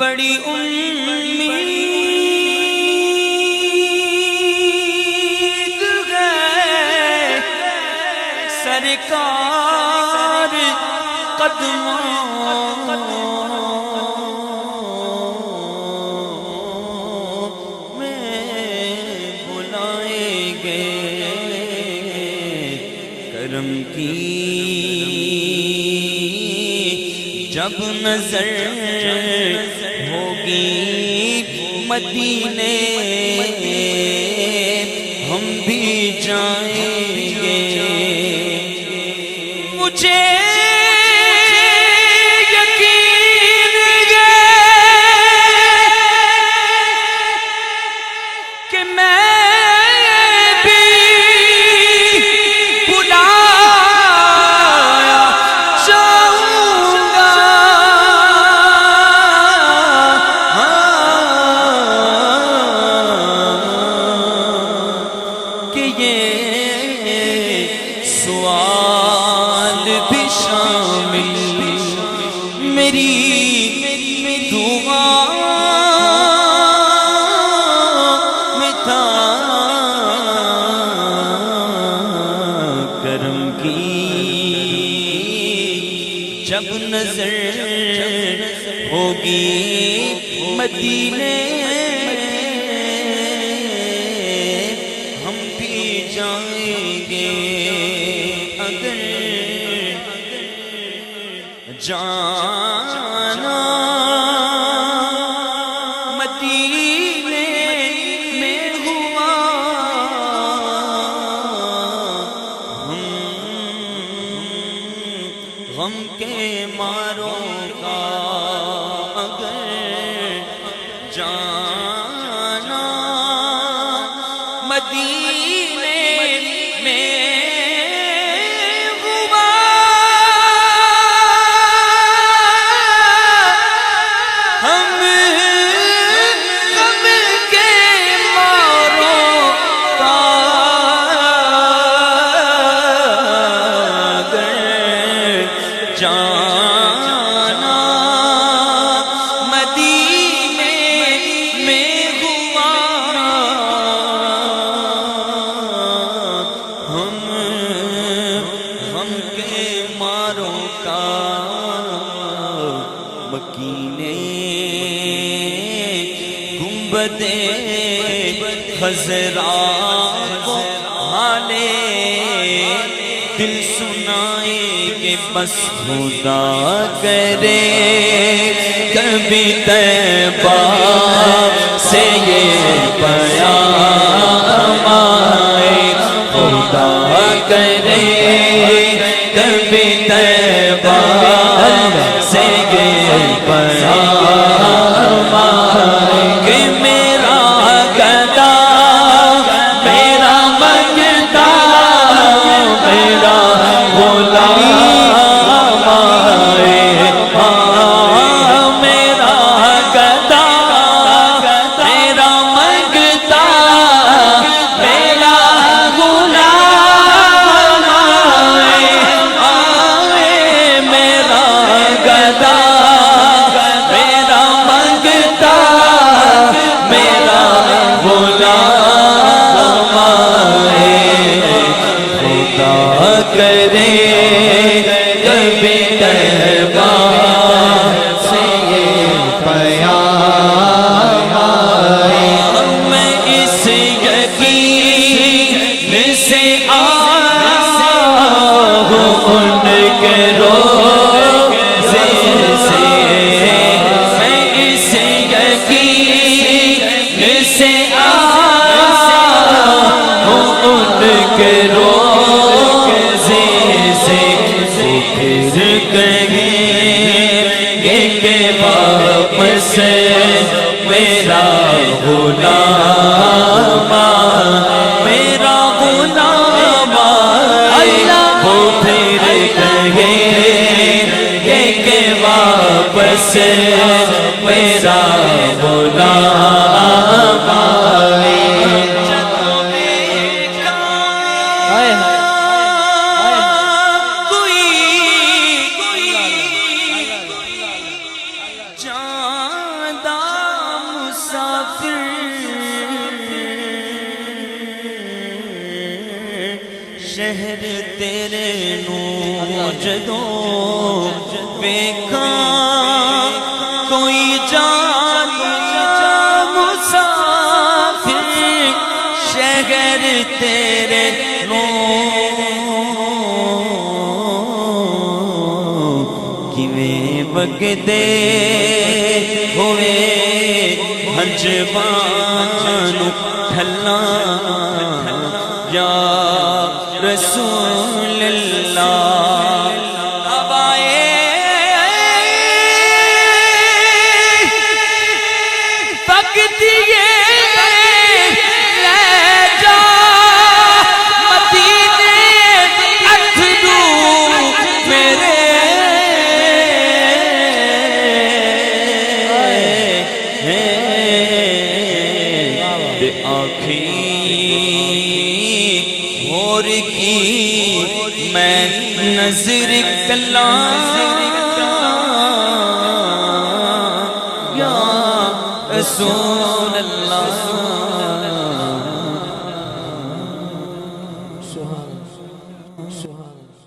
بڑی امید ہے سرکار قدموں میں بلائیں گے، کرم کی جب نظر ہوگی مدینے ہم بھی جائیں گے۔ مجھے یقین ہے کہ میں بھی بلایا جاؤں گا، کہ یہ سوال بھی شامل میری دعا میں تھا، کرم کی جب نظر ہوگی مدینے ہم بھی جائیں گے، اگر جانا مدینے میں ہوا غم کے ماروں کا، اگر جانا مدینے میں ہوا ہم غم کے ماروں کا، اگر جانا مدینے میں ہوا ہم غم کے ماروں کا، مکینے گنبد خضرا کو حالے دل سنائیں کہ بس خدا کرے کبھی طیبہ سے یہ پیام آئے، خدا کرے کبھی طیبہ سے یہ پیام آئے، کہ میرا گدا میرا منگتا میرا غلام آئے، میرا گدا میرا منگتا میرا غلام آئے، میرا گدا میرا منگتا میرا غلام آئے، خدا کرے کبھی طیبہ سے یہ پیام آئے، میں اس یقین سے آیا ہوں ان کے روزے سے، میں اس یقین سے آیا ہوں ان کے روزے سے، پھر کہیں گے کہ واپس میرا غلام میرا غلام وہ پھر کہیں گے کہ واپس میرا غلام مسافر شہر تیرے نو جدوں ویکھاں کوئی جانا مسافر شہر تیرے نو کیویں وگدے ہوئے ہنجوان ٹھلاں یا رسول اللہ اب آئے پک دیے لے جا مدینے اتھرو میرے دے آنکھیں اور کی میں نظر کلام